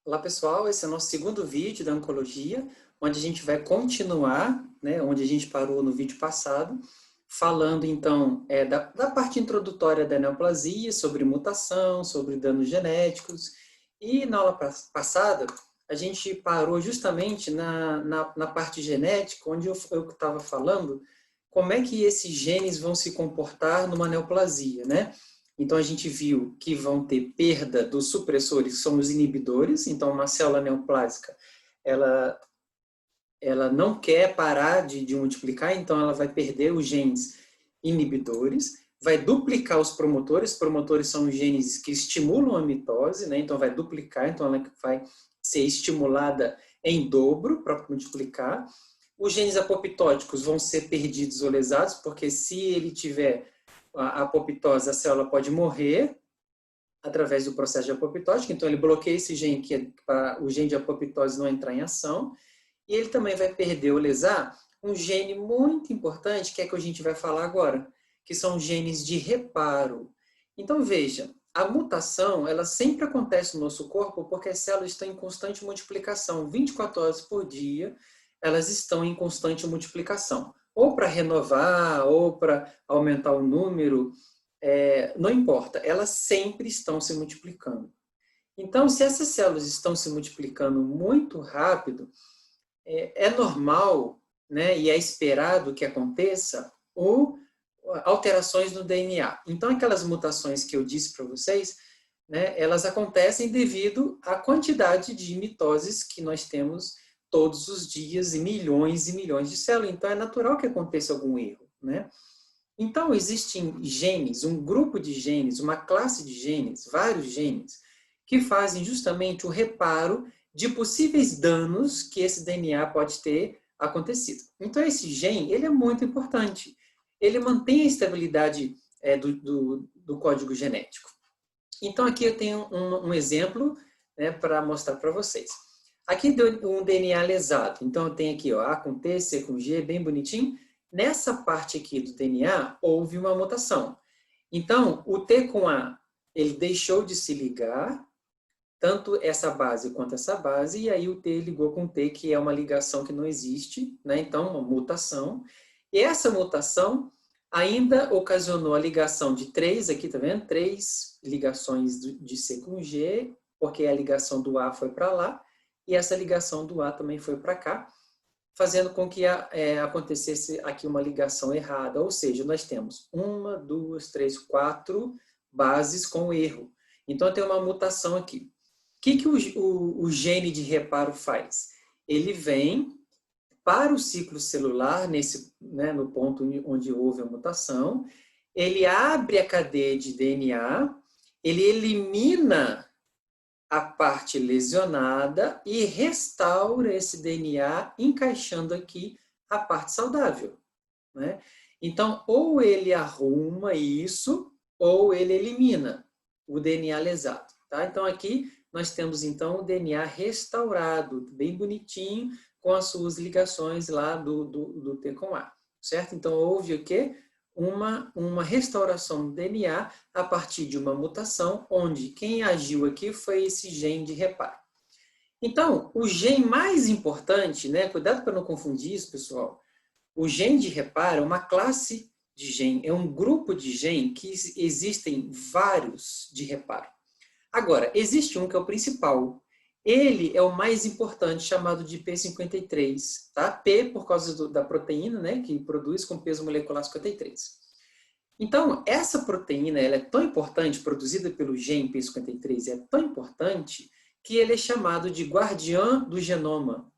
Olá pessoal, esse é o nosso segundo vídeo da oncologia, onde a gente vai continuar, né, onde a gente parou no vídeo passado, falando então da parte introdutória da neoplasia, sobre mutação, sobre danos genéticos, e na aula passada a gente parou justamente na parte genética, onde eu estava falando como é que esses genes vão se comportar numa neoplasia, né? Então, a gente viu que vão ter perda dos supressores, que são os inibidores. Então, uma célula neoplásica, ela não quer parar de multiplicar, então ela vai perder os genes inibidores, vai duplicar os promotores. Promotores são os genes que estimulam a mitose, né? Então, vai duplicar, então ela vai ser estimulada em dobro para multiplicar. Os genes apoptóticos vão ser perdidos ou lesados, porque se ele tiver a apoptose, a célula pode morrer através do processo de apoptótica, então ele bloqueia esse gene que é para o gene de apoptose não entrar em ação, e ele também vai perder ou lesar um gene muito importante, que é que a gente vai falar agora, que são genes de reparo. Então veja, a mutação, ela sempre acontece no nosso corpo porque as células estão em constante multiplicação, 24 horas por dia, elas estão em constante multiplicação. Ou para renovar, ou para aumentar o número, não importa, elas sempre estão se multiplicando. Então, se essas células estão se multiplicando muito rápido, é normal, né, e é esperado que aconteça alterações no DNA. Então, aquelas mutações que eu disse para vocês, né, elas acontecem devido à quantidade de mitoses que nós temos todos os dias e milhões de células. Então, é natural que aconteça algum erro, né? Então, existem genes, um grupo de genes, uma classe de genes, vários genes, que fazem justamente o reparo de possíveis danos que esse DNA pode ter acontecido. Então, esse gene, ele é muito importante. Ele mantém a estabilidade do código genético. Então, aqui eu tenho um exemplo, né, para mostrar para vocês. Aqui deu um DNA lesado. Então, eu tenho aqui ó, A com T, C com G, bem bonitinho. Nessa parte aqui do DNA, houve uma mutação. Então, o T com A, ele deixou de se ligar, tanto essa base quanto essa base, e aí o T ligou com o T, que é uma ligação que não existe, né? Então, uma mutação. E essa mutação ainda ocasionou a ligação de três, aqui tá vendo? 3 ligações de C com G, porque a ligação do A foi para lá, e essa ligação do A também foi para cá, fazendo com que acontecesse aqui uma ligação errada. Ou seja, nós temos 1, 2, 3, 4 bases com erro. Então, tem uma mutação aqui. O que o gene de reparo faz? Ele vem para o ciclo celular, no ponto onde houve a mutação, ele abre a cadeia de DNA, ele elimina a parte lesionada e restaura esse DNA, encaixando aqui a parte saudável, né? Então, ou ele arruma isso, ou ele elimina o DNA lesado, tá? Então, aqui nós temos, então, o DNA restaurado, bem bonitinho, com as suas ligações lá do T com A, certo? Então, houve o quê? Uma restauração do DNA a partir de uma mutação, onde quem agiu aqui foi esse gene de reparo. Então, o gene mais importante, né? Cuidado para não confundir isso, pessoal. O gene de reparo é uma classe de gene, é um grupo de gene que existem vários de reparo. Agora, existe um que é o principal. Ele é o mais importante, chamado de P53, tá? P por causa da proteína, né, que produz com peso molecular 53. Então, essa proteína, ela é tão importante, produzida pelo gene P53, é tão importante que ele é chamado de guardião do genoma,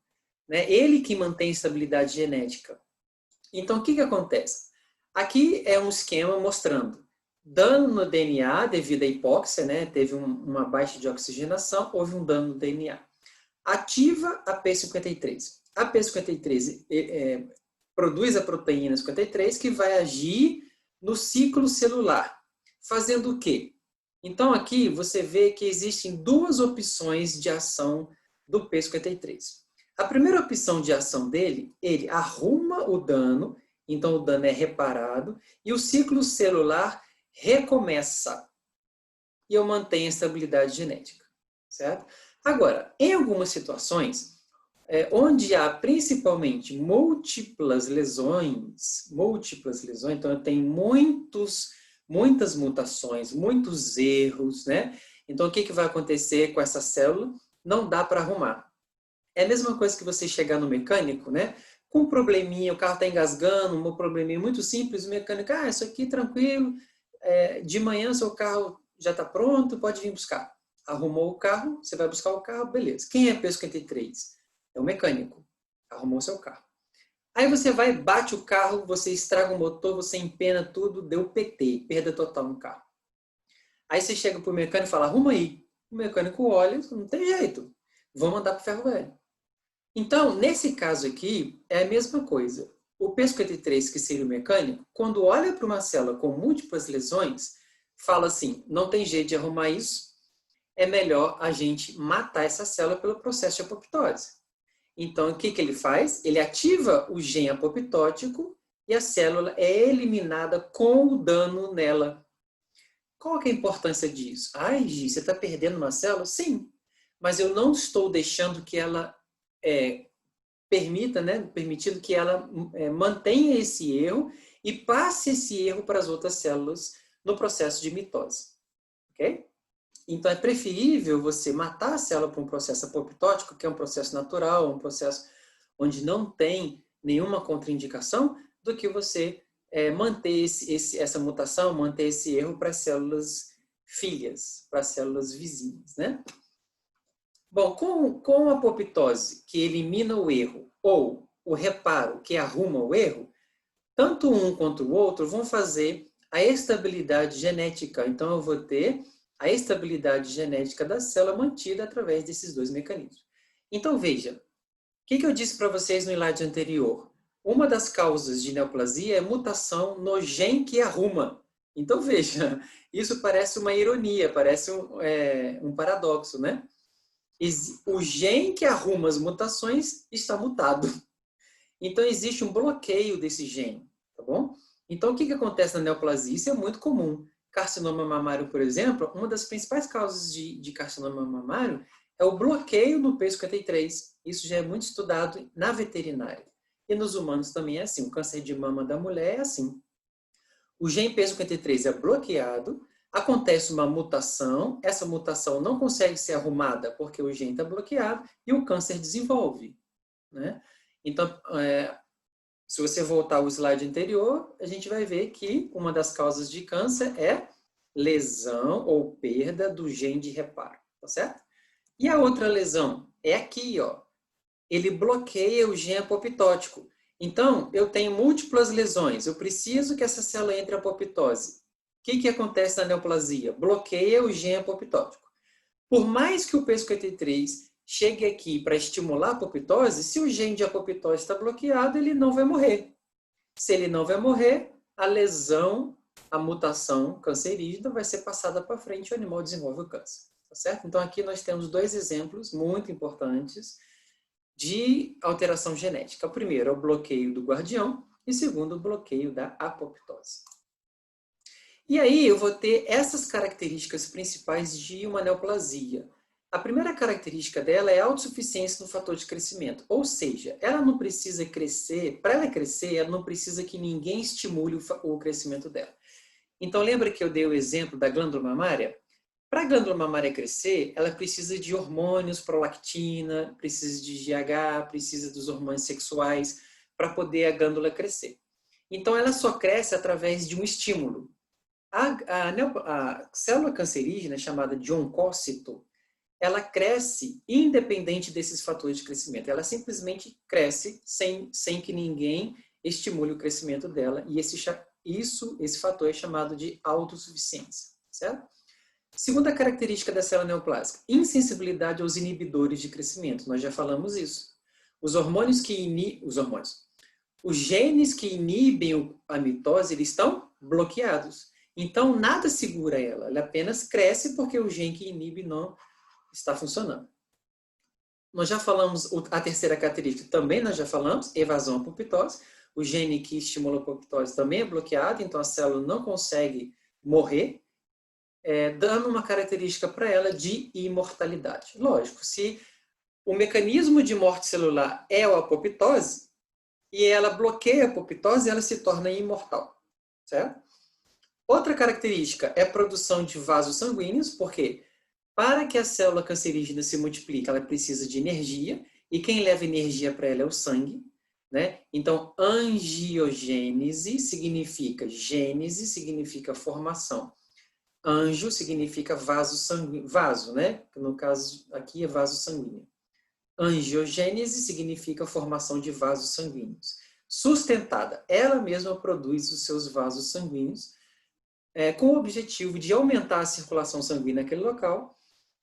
né? Ele que mantém a estabilidade genética. Então, o que acontece? Aqui é um esquema mostrando dano no DNA devido à hipóxia, né? Teve uma baixa de oxigenação, houve um dano no DNA. Ativa a P53. A P53 produz a proteína 53 que vai agir no ciclo celular. Fazendo o quê? Então, aqui você vê que existem duas opções de ação do P53. A primeira opção de ação dele, ele arruma o dano, então o dano é reparado, e o ciclo celular recomeça. E eu mantenho a estabilidade genética, certo? Agora, em algumas situações, onde há principalmente múltiplas lesões, então eu tenho muitas mutações, muitos erros, né? Então, o que vai acontecer com essa célula? Não dá para arrumar. É a mesma coisa que você chegar no mecânico, né? Com um probleminha, o carro está engasgando, um probleminha muito simples, o mecânico, isso aqui tranquilo, de manhã seu carro já está pronto, pode vir buscar. Arrumou o carro, você vai buscar o carro, beleza. Quem é P53? É o mecânico. Arrumou seu carro. Aí você vai, bate o carro, você estraga o motor, você empena tudo, deu PT, perda total no carro. Aí você chega pro mecânico e fala, arruma aí. O mecânico olha, não tem jeito. Vamos mandar pro ferro velho. Então, nesse caso aqui, é a mesma coisa. O P53, que seria o mecânico, quando olha para uma célula com múltiplas lesões, fala assim, não tem jeito de arrumar isso, é melhor a gente matar essa célula pelo processo de apoptose. Então, o que ele faz? Ele ativa o gene apoptótico e a célula é eliminada com o dano nela. Qual que é a importância disso? Ai, Gi, você está perdendo uma célula? Sim, mas eu não estou deixando que ela permitindo que ela mantenha esse erro e passe esse erro para as outras células no processo de mitose. Ok? Então, é preferível você matar a célula por um processo apoptótico, que é um processo natural, um processo onde não tem nenhuma contraindicação, do que você manter essa mutação, manter esse erro para as células filhas, para as células vizinhas, né? Bom, com a apoptose, que elimina o erro, ou o reparo, que arruma o erro, tanto um quanto o outro vão fazer a estabilidade genética. Então, eu vou ter a estabilidade genética da célula mantida através desses dois mecanismos. Então, veja, o que eu disse para vocês no slide anterior? Uma das causas de neoplasia é mutação no gene que arruma. Então, veja, isso parece uma ironia, parece um paradoxo, né? O gene que arruma as mutações está mutado. Então, existe um bloqueio desse gene, tá bom? Então, o que acontece na neoplasia? Isso é muito comum. Carcinoma mamário, por exemplo, uma das principais causas de carcinoma mamário é o bloqueio no P53. Isso já é muito estudado na veterinária. E nos humanos também é assim. O câncer de mama da mulher é assim. O gene P53 é bloqueado, acontece uma mutação, essa mutação não consegue ser arrumada porque o gene está bloqueado e o câncer desenvolve, né? Então, se você voltar ao slide anterior, a gente vai ver que uma das causas de câncer é lesão ou perda do gene de reparo, tá certo? E a outra lesão é aqui, ó. Ele bloqueia o gene apoptótico. Então, eu tenho múltiplas lesões. Eu preciso que essa célula entre em apoptose. O que acontece na neoplasia? Bloqueia o gene apoptótico. Por mais que o P53 chegue aqui para estimular a apoptose, se o gene de apoptose está bloqueado, ele não vai morrer. Se ele não vai morrer, a lesão, a mutação cancerígena vai ser passada para frente e o animal desenvolve o câncer. Tá certo? Então, aqui nós temos dois exemplos muito importantes de alteração genética. O primeiro é o bloqueio do guardião e o segundo, o bloqueio da apoptose. E aí eu vou ter essas características principais de uma neoplasia. A primeira característica dela é a autossuficiência no fator de crescimento, ou seja, ela não precisa crescer, para ela crescer, ela não precisa que ninguém estimule o crescimento dela. Então, lembra que eu dei o exemplo da glândula mamária? Para a glândula mamária crescer, ela precisa de hormônios, prolactina, precisa de GH, precisa dos hormônios sexuais para poder a glândula crescer. Então, ela só cresce através de um estímulo. A célula cancerígena, chamada de oncócito, ela cresce independente desses fatores de crescimento. Ela simplesmente cresce sem que ninguém estimule o crescimento dela. E esse fator é chamado de autossuficiência, certo? Segunda característica da célula neoplásica, insensibilidade aos inibidores de crescimento. Nós já falamos isso. Os genes que inibem a mitose, eles estão bloqueados. Então, nada segura ela. Ela apenas cresce porque o gene que inibe não está funcionando. Nós já falamos a terceira característica, também nós já falamos, evasão apoptose. O gene que estimula a apoptose também é bloqueado, então a célula não consegue morrer. dando uma característica para ela de imortalidade. Lógico, se o mecanismo de morte celular é a apoptose, e ela bloqueia a apoptose, ela se torna imortal, certo? Outra característica é a produção de vasos sanguíneos, porque para que a célula cancerígena se multiplique, ela precisa de energia, e quem leva energia para ela é o sangue, né? Então, angiogênese significa gênese, significa formação. Anjo significa vaso sanguíneo, vaso, né? No caso aqui é vaso sanguíneo. Angiogênese significa formação de vasos sanguíneos. Sustentada, ela mesma produz os seus vasos sanguíneos, com o objetivo de aumentar a circulação sanguínea naquele local,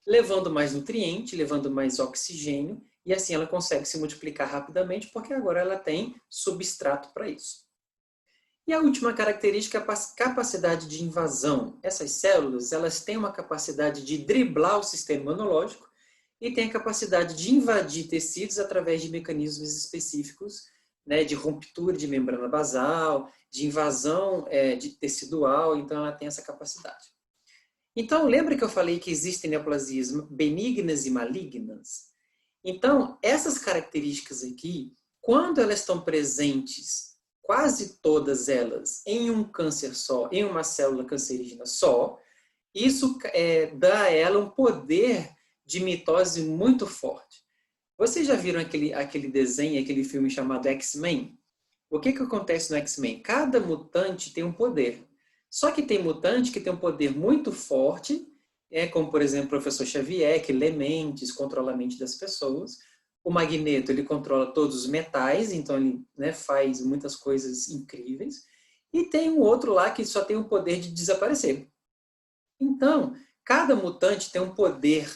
levando mais nutriente, levando mais oxigênio, e assim ela consegue se multiplicar rapidamente, porque agora ela tem substrato para isso. E a última característica é a capacidade de invasão. Essas células, elas têm uma capacidade de driblar o sistema imunológico e têm a capacidade de invadir tecidos através de mecanismos específicos, né, de ruptura de membrana basal, de invasão de tecidual, então ela tem essa capacidade. Então, lembra que eu falei que existem neoplasias benignas e malignas? Então, essas características aqui, quando elas estão presentes, quase todas elas, em um câncer só, em uma célula cancerígena só, isso dá a ela um poder de mitose muito forte. Vocês já viram aquele desenho, aquele filme chamado X-Men? O que acontece no X-Men? Cada mutante tem um poder. Só que tem mutante que tem um poder muito forte, como, por exemplo, o professor Xavier, que lê mentes, controla a mente das pessoas. O Magneto, ele controla todos os metais, então ele, né, faz muitas coisas incríveis. E tem um outro lá que só tem o poder de desaparecer. Então, cada mutante tem um poder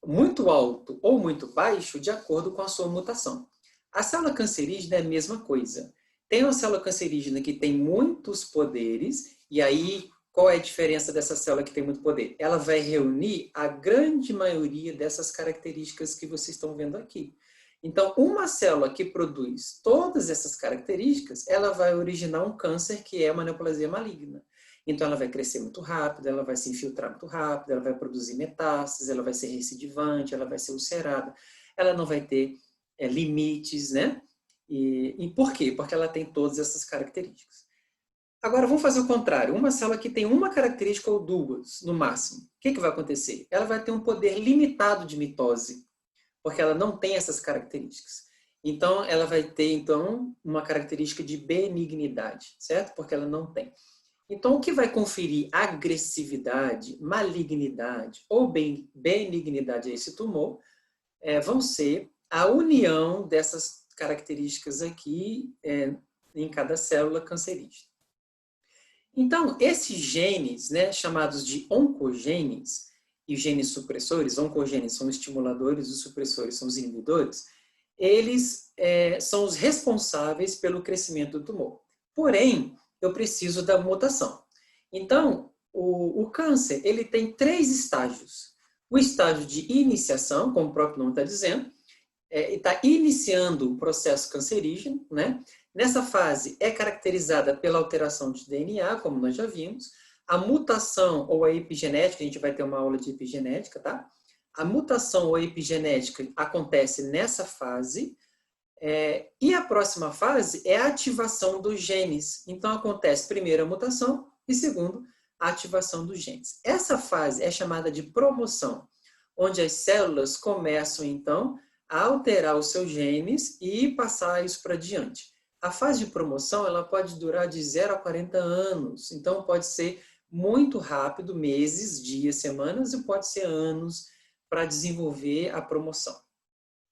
muito alto ou muito baixo de acordo com a sua mutação. A célula cancerígena é a mesma coisa. Tem uma célula cancerígena que tem muitos poderes, e aí qual é a diferença dessa célula que tem muito poder? Ela vai reunir a grande maioria dessas características que vocês estão vendo aqui. Então, uma célula que produz todas essas características, ela vai originar um câncer que é uma neoplasia maligna. Então, ela vai crescer muito rápido, ela vai se infiltrar muito rápido, ela vai produzir metástases, ela vai ser recidivante, ela vai ser ulcerada, ela não vai ter limites, né? E por quê? Porque ela tem todas essas características. Agora, vamos fazer o contrário. Uma célula que tem uma característica ou duas, no máximo. O que vai acontecer? Ela vai ter um poder limitado de mitose, porque ela não tem essas características. Então, ela vai ter, uma característica de benignidade, certo? Porque ela não tem. Então, o que vai conferir agressividade, malignidade ou benignidade a esse tumor vão ser a união dessas características aqui em cada célula cancerígena. Então, esses genes, né, chamados de oncogenes, e genes supressores, oncogenes são os estimuladores, os supressores são os inibidores, eles são os responsáveis pelo crescimento do tumor. Porém, eu preciso da mutação. Então, o câncer, ele tem 3 estágios. O estágio de iniciação, como o próprio nome está dizendo, está iniciando o processo cancerígeno, né? Nessa fase é caracterizada pela alteração de DNA, como nós já vimos, a mutação ou a epigenética, a gente vai ter uma aula de epigenética, tá? A mutação ou a epigenética acontece nessa fase, e a próxima fase é a ativação dos genes. Então, acontece primeiro a mutação e segundo, a ativação dos genes. Essa fase é chamada de promoção, onde as células começam, então, a alterar os seus genes e passar isso para diante. A fase de promoção, ela pode durar de 0 a 40 anos. Então, pode ser muito rápido, meses, dias, semanas, e pode ser anos para desenvolver a promoção.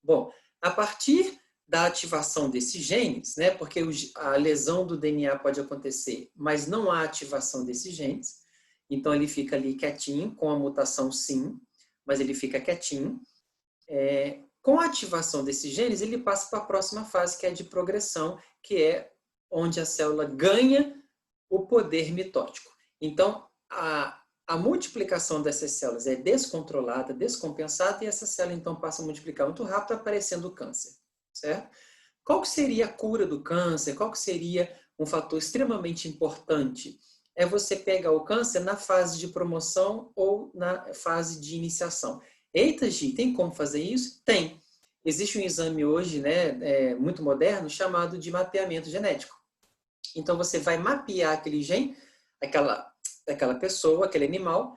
Bom, a partir da ativação desses genes, né, porque a lesão do DNA pode acontecer, mas não há ativação desses genes, então ele fica ali quietinho, com a mutação sim, mas ele fica quietinho. Com a ativação desses genes, ele passa para a próxima fase, que é a de progressão, que é onde a célula ganha o poder mitótico. Então, a multiplicação dessas células é descontrolada, descompensada, e essa célula, então, passa a multiplicar muito rápido, aparecendo o câncer, certo? Qual que seria a cura do câncer? Qual que seria um fator extremamente importante é você pegar o câncer na fase de promoção ou na fase de iniciação. Eita, Gi, tem como fazer isso? Tem. Existe um exame hoje, né, muito moderno, chamado de mapeamento genético. Então, você vai mapear aquele gene, aquela pessoa, aquele animal,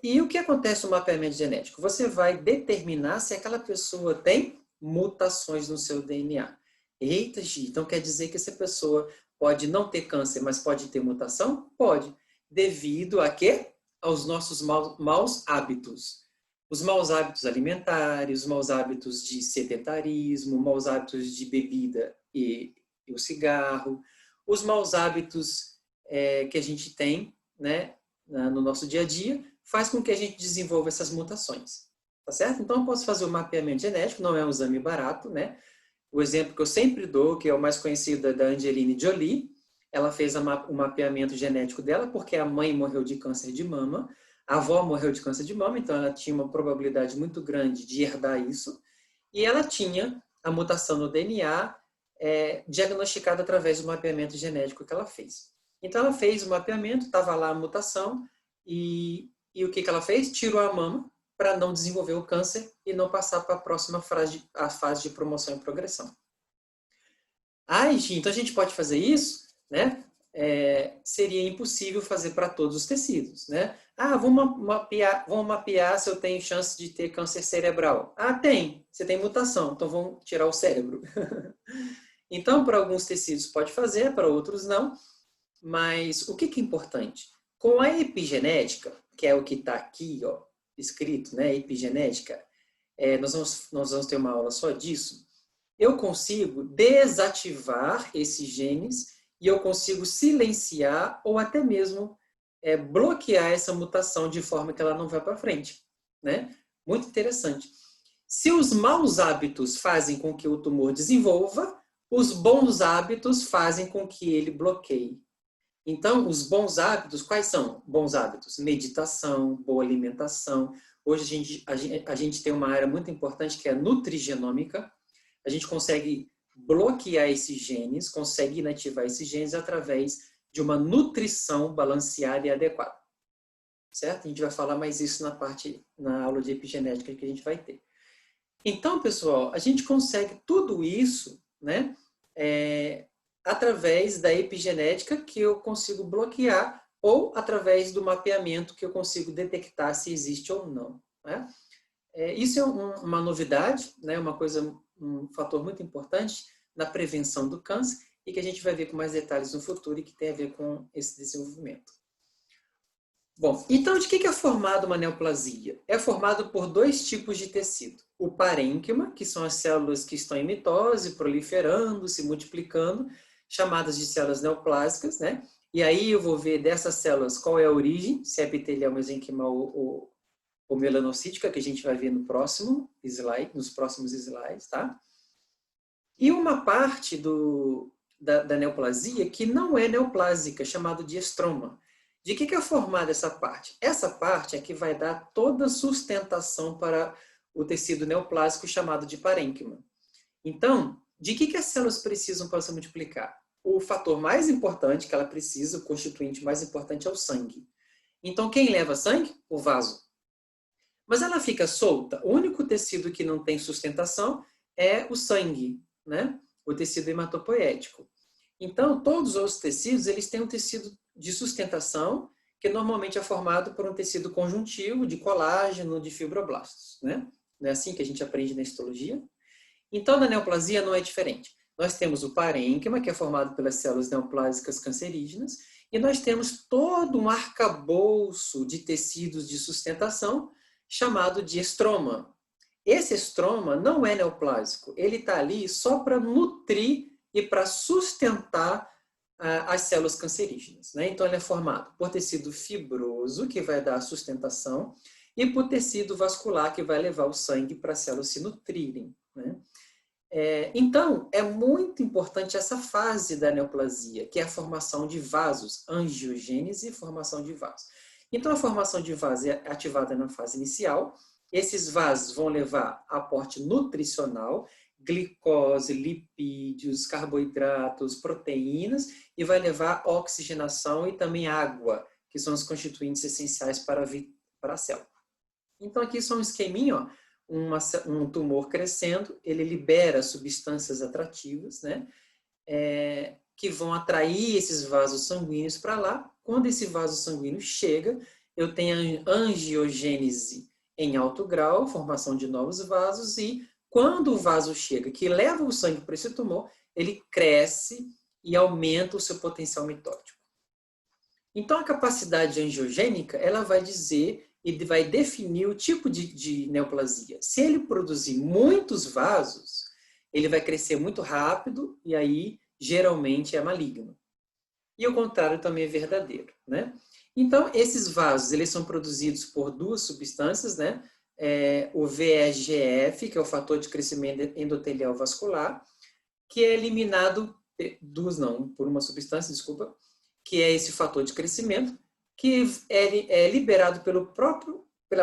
e o que acontece no mapeamento genético? Você vai determinar se aquela pessoa tem mutações no seu DNA. Eita, Gi, então quer dizer que essa pessoa pode não ter câncer, mas pode ter mutação? Pode. Devido a quê? Aos nossos maus hábitos. Os maus hábitos alimentares, os maus hábitos de sedentarismo, maus hábitos de bebida e o cigarro, os maus hábitos que a gente tem, né, no nosso dia a dia, faz com que a gente desenvolva essas mutações. Tá certo? Então, eu posso fazer o mapeamento genético, não é um exame barato, né? O exemplo que eu sempre dou, que é o mais conhecido, é da Angelina Jolie. Ela fez o mapeamento genético dela porque a mãe morreu de câncer de mama, a avó morreu de câncer de mama, então ela tinha uma probabilidade muito grande de herdar isso, e ela tinha a mutação no DNA diagnosticada através do mapeamento genético que ela fez. Então, ela fez o mapeamento, estava lá a mutação, e o que ela fez? Tirou a mama para não desenvolver o câncer e não passar para a próxima fase, a fase de promoção e progressão. Então a gente pode fazer isso, né? Seria impossível fazer para todos os tecidos, né? Vamos mapear se eu tenho chance de ter câncer cerebral. Tem, você tem mutação, então vamos tirar o cérebro. Então, para alguns tecidos pode fazer, para outros não. Mas o que é importante? Com a epigenética, que é o que está aqui, ó, escrito, né? Epigenética, nós vamos ter uma aula só disso. Eu consigo desativar esses genes e eu consigo silenciar ou até mesmo bloquear essa mutação de forma que ela não vá para frente, né? Muito interessante. Se os maus hábitos fazem com que o tumor desenvolva, os bons hábitos fazem com que ele bloqueie. Então, os bons hábitos, quais são bons hábitos? Meditação, boa alimentação. Hoje a gente tem uma área muito importante que é a nutrigenômica. A gente consegue bloquear esses genes, consegue inativar esses genes através de uma nutrição balanceada e adequada. Certo? A gente vai falar mais isso na aula de epigenética que a gente vai ter. Então, pessoal, a gente consegue tudo isso, né? Através da epigenética que eu consigo bloquear ou através do mapeamento que eu consigo detectar se existe ou não. Né? Isso é uma novidade, né? Um fator muito importante na prevenção do câncer e que a gente vai ver com mais detalhes no futuro e que tem a ver com esse desenvolvimento. Bom, então de que é formado uma neoplasia? É formado por dois tipos de tecido. O parênquima, que são as células que estão em mitose, proliferando, se multiplicando, chamadas de células neoplásicas, né? E aí eu vou ver dessas células qual é a origem, se é epitelial, mesenquimal ou melanocítica, que a gente vai ver no próximo slide, nos próximos slides, tá? E uma parte da neoplasia que não é neoplásica, chamado de estroma. De que é formada essa parte? Essa parte é que vai dar toda a sustentação para o tecido neoplásico chamado de parênquima. Então, de que as células precisam para se multiplicar? O fator mais importante que ela precisa, o constituinte mais importante é o sangue. Então, quem leva sangue? O vaso. Mas ela fica solta. O único tecido que não tem sustentação é o sangue, né? O tecido hematopoético. Então, todos os tecidos, eles têm um tecido de sustentação, que normalmente é formado por um tecido conjuntivo, de colágeno, de fibroblastos, né? Não é assim que a gente aprende na histologia? Então, na neoplasia não é diferente. Nós temos o parênquima, que é formado pelas células neoplásicas cancerígenas, e nós temos todo um arcabouço de tecidos de sustentação, chamado de estroma. Esse estroma não é neoplásico, ele está ali só para nutrir e para sustentar as células cancerígenas. Né? Então, ele é formado por tecido fibroso, que vai dar a sustentação, e por tecido vascular, que vai levar o sangue para as células se nutrirem. Né? Então, é muito importante essa fase da neoplasia, que é a formação de vasos, angiogênese e formação de vasos. Então, a formação de vasos é ativada na fase inicial. Esses vasos vão levar aporte nutricional, glicose, lipídios, carboidratos, proteínas e vai levar oxigenação e também água, que são os constituintes essenciais para a célula. Então aqui só um esqueminha, ó, um tumor crescendo, ele libera substâncias atrativas, né? Que vão atrair esses vasos sanguíneos para lá. Quando esse vaso sanguíneo chega, eu tenho a angiogênese em alto grau, formação de novos vasos, e quando o vaso chega, que leva o sangue para esse tumor, ele cresce e aumenta o seu potencial mitótico. Então, a capacidade angiogênica, ela vai dizer e vai definir o tipo de neoplasia. Se ele produzir muitos vasos, ele vai crescer muito rápido e aí, geralmente, é maligno. E o contrário também é verdadeiro, né? Então, esses vasos, eles são produzidos por duas substâncias, né? O VEGF, que é o fator de crescimento endotelial vascular, que é eliminado, por uma substância, desculpa, que é esse fator de crescimento, que é liberado pela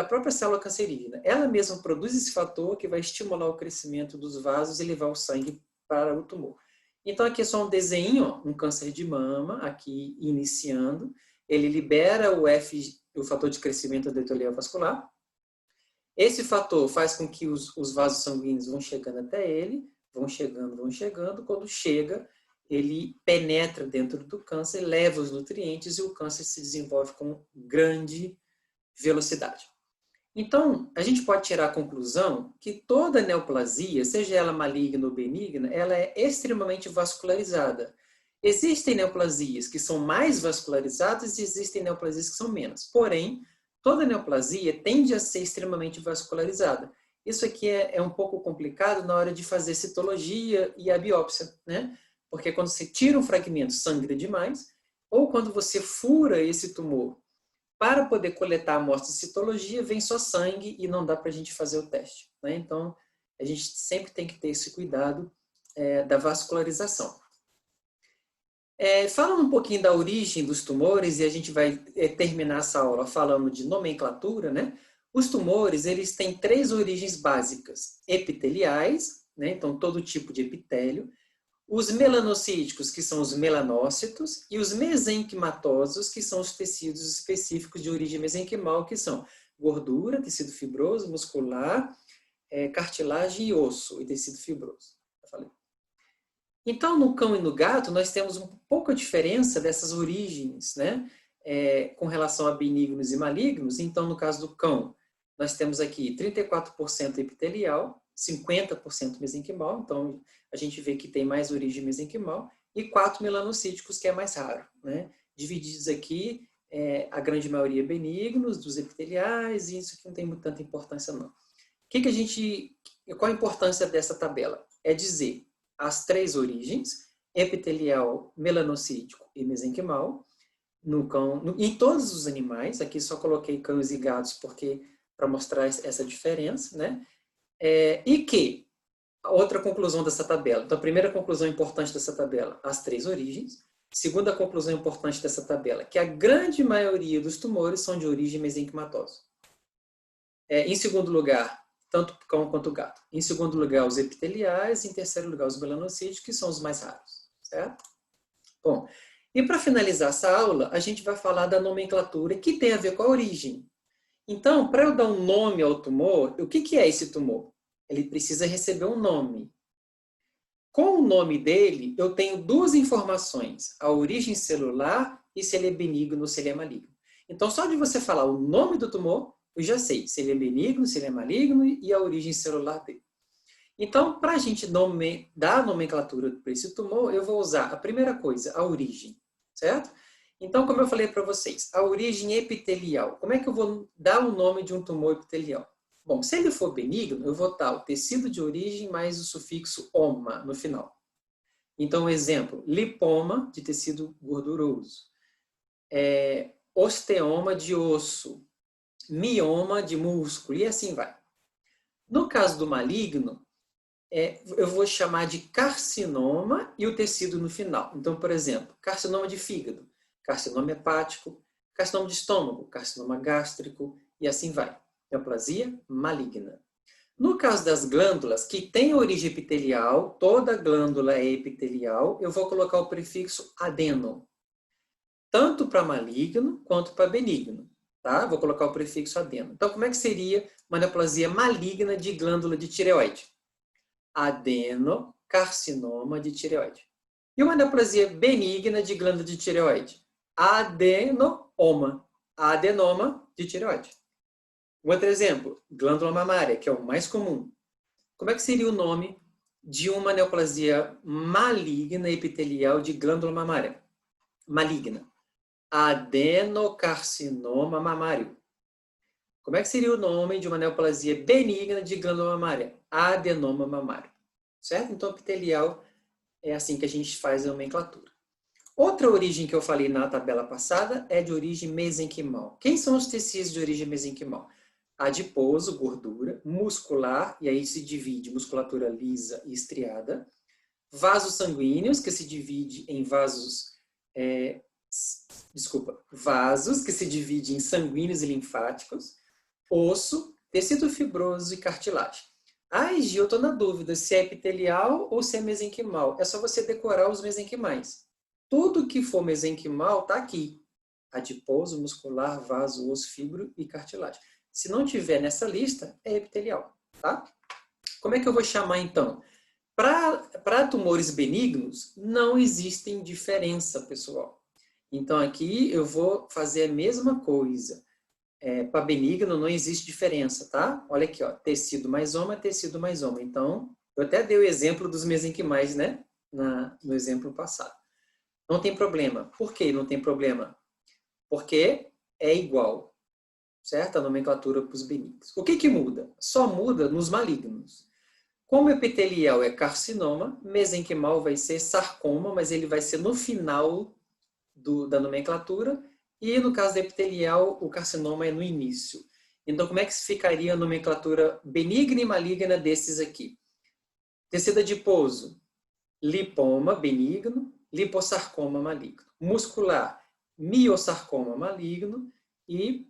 própria célula cancerígena. Ela mesma produz esse fator que vai estimular o crescimento dos vasos e levar o sangue para o tumor. Então, aqui é só um desenho, ó, um câncer de mama, aqui iniciando. Ele libera o fator de crescimento endotelial vascular. Esse fator faz com que os vasos sanguíneos vão chegando até ele, vão chegando. Quando chega, ele penetra dentro do câncer, leva os nutrientes e o câncer se desenvolve com grande velocidade. Então, a gente pode tirar a conclusão que toda neoplasia, seja ela maligna ou benigna, ela é extremamente vascularizada. Existem neoplasias que são mais vascularizadas e existem neoplasias que são menos. Porém, toda neoplasia tende a ser extremamente vascularizada. Isso aqui é um pouco complicado na hora de fazer citologia e a biópsia, né? Porque quando você tira um fragmento, sangra demais, ou quando você fura esse tumor para poder coletar a amostra de citologia, vem só sangue e não dá para a gente fazer o teste, né? Então, a gente sempre tem que ter esse cuidado da vascularização. Falando um pouquinho da origem dos tumores, e a gente vai terminar essa aula falando de nomenclatura, né? Os tumores, eles têm 3 origens básicas: epiteliais, né? Então, todo tipo de epitélio; os melanocíticos, que são os melanócitos, e os mesenquimatosos, que são os tecidos específicos de origem mesenquimal, que são gordura, tecido fibroso, muscular, cartilagem e osso, e tecido fibroso. Eu falei. Então, no cão e no gato, nós temos um pouco a diferença dessas origens, né? Com relação a benignos e malignos. Então, no caso do cão, nós temos aqui 34% epitelial, 50% mesenquimal, então a gente vê que tem mais origem mesenquimal, e 4 melanocíticos, que é mais raro, né? Divididos aqui, a grande maioria benignos, dos epiteliais, e isso aqui não tem tanta importância não. Qual a importância dessa tabela? É dizer as 3 origens, epitelial, melanocítico e mesenquimal, no cão, em todos os animais. Aqui só coloquei cães e gatos para mostrar essa diferença, né? E que, outra conclusão dessa tabela. Então, a primeira conclusão importante dessa tabela, as 3 origens. Segunda conclusão importante dessa tabela, que a grande maioria dos tumores são de origem mesenquimatosa. Em segundo lugar, tanto o cão quanto o gato. Em segundo lugar, os epiteliais. Em terceiro lugar, os melanocíticos, que são os mais raros. Certo? Bom, e para finalizar essa aula, a gente vai falar da nomenclatura, que tem a ver com a origem. Então, para eu dar um nome ao tumor, o que é esse tumor? Ele precisa receber um nome. Com o nome dele, eu tenho 2 informações: a origem celular e se ele é benigno ou se ele é maligno. Então, só de você falar o nome do tumor, eu já sei se ele é benigno, se ele é maligno e a origem celular dele. Então, para a gente dar a nomenclatura para esse tumor, eu vou usar a primeira coisa, a origem, certo? Então, como eu falei para vocês, a origem epitelial. Como é que eu vou dar o nome de um tumor epitelial? Bom, se ele for benigno, eu vou dar o tecido de origem mais o sufixo oma no final. Então, exemplo, lipoma, de tecido gorduroso. Osteoma, de osso. Mioma, de músculo, e assim vai. No caso do maligno, eu vou chamar de carcinoma e o tecido no final. Então, por exemplo, carcinoma de fígado, carcinoma hepático, carcinoma de estômago, carcinoma gástrico, e assim vai. Neoplasia maligna. No caso das glândulas, que tem origem epitelial, toda glândula é epitelial, eu vou colocar o prefixo adeno. Tanto para maligno quanto para benigno. Tá? Vou colocar o prefixo adeno. Então, como é que seria uma neoplasia maligna de glândula de tireoide? Adenocarcinoma de tireoide. E uma neoplasia benigna de glândula de tireoide? Adenoma. Adenoma de tireoide. Outro exemplo, glândula mamária, que é o mais comum. Como é que seria o nome de uma neoplasia maligna epitelial de glândula mamária? Maligna. Adenocarcinoma mamário. Como é que seria o nome de uma neoplasia benigna de glândula mamária? Adenoma mamário. Certo? Então, epitelial é assim que a gente faz a nomenclatura. Outra origem que eu falei na tabela passada é de origem mesenquimal. Quem são os tecidos de origem mesenquimal? Adiposo, gordura, muscular, e aí se divide musculatura lisa e estriada, vasos sanguíneos, que se divide em vasos que se divide em sanguíneos e linfáticos, osso, tecido fibroso e cartilagem. Gi, eu estou na dúvida se é epitelial ou se é mesenquimal. É só você decorar os mesenquimais. Tudo que for mesenquimal está aqui. Adiposo, muscular, vaso, osso, fibro e cartilagem. Se não tiver nessa lista, é epitelial. Tá? Como é que eu vou chamar, então? Para tumores benignos, não existem diferença, pessoal. Então, aqui eu vou fazer a mesma coisa. Para benigno não existe diferença, tá? Olha aqui, ó, tecido mais oma, tecido mais oma. Então, eu até dei o exemplo dos mesenquimais, né? No exemplo passado. Não tem problema. Por que não tem problema? Porque é igual, certo? A nomenclatura para os benignos. O que muda? Só muda nos malignos. Como epitelial é carcinoma, mesenquimal vai ser sarcoma, mas ele vai ser no final da nomenclatura, e no caso da epitelial, o carcinoma é no início. Então, como é que ficaria a nomenclatura benigna e maligna desses aqui? Tecido adiposo, lipoma, benigno, lipossarcoma, maligno. Muscular, miosarcoma, maligno, e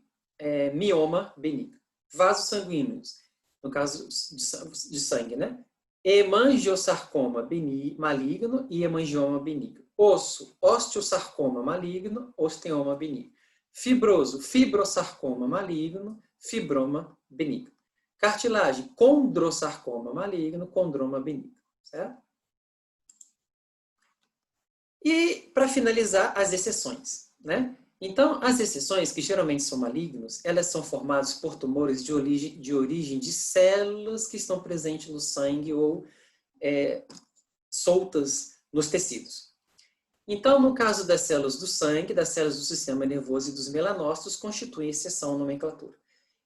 mioma, benigno. Vasos sanguíneos, no caso de sangue, né? Hemangiosarcoma maligno e hemangioma benigno. Osso, osteosarcoma maligno, osteoma benigno. Fibroso, fibrosarcoma maligno, fibroma benigno. Cartilagem, condrosarcoma maligno, condroma benigno. Certo? E, para finalizar, as exceções, né? Então, as exceções, que geralmente são malignos, elas são formadas por tumores de origem de células que estão presentes no sangue ou soltas nos tecidos. Então, no caso das células do sangue, das células do sistema nervoso e dos melanócitos, constituem exceção à nomenclatura.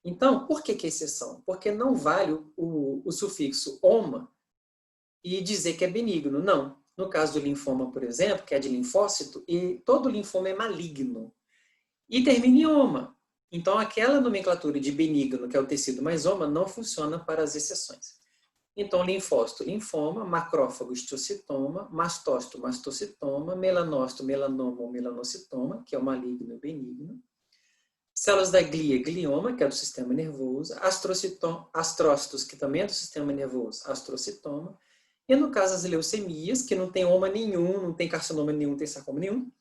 Então, por que exceção? Porque não vale o sufixo oma e dizer que é benigno. Não. No caso do linfoma, por exemplo, que é de linfócito, e todo linfoma é maligno. E termina em oma. Então, aquela nomenclatura de benigno, que é o tecido mais oma, não funciona para as exceções. Então, linfócito, linfoma, macrófago, histocitoma, mastócito, mastocitoma, melanócito, melanoma ou melanocitoma, que é o maligno e benigno. Células da glia, glioma, que é do sistema nervoso. Astrócitos, que também é do sistema nervoso, astrocitoma. E no caso das leucemias, que não tem oma nenhum, não tem carcinoma nenhum, não tem sarcoma nenhum,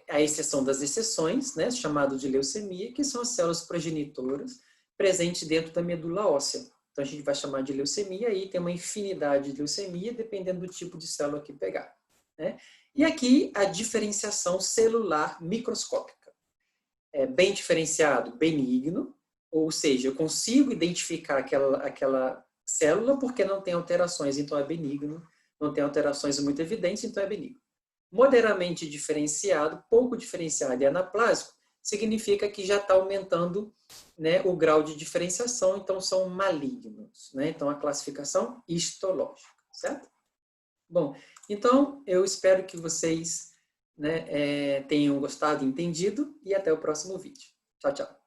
a exceção das exceções, né, chamado de leucemia, que são as células progenitoras presentes dentro da medula óssea. Então, a gente vai chamar de leucemia, e tem uma infinidade de leucemia, dependendo do tipo de célula que pegar. Né? E aqui, a diferenciação celular microscópica. É bem diferenciado, benigno, ou seja, eu consigo identificar aquela célula porque não tem alterações, então é benigno. Não tem alterações muito evidentes, então é benigno. Moderadamente diferenciado, pouco diferenciado e anaplásico, significa que já está aumentando, né, o grau de diferenciação, então são malignos. Né? Então, a classificação histológica, certo? Bom, então eu espero que vocês, né, tenham gostado e entendido, e até o próximo vídeo. Tchau, tchau.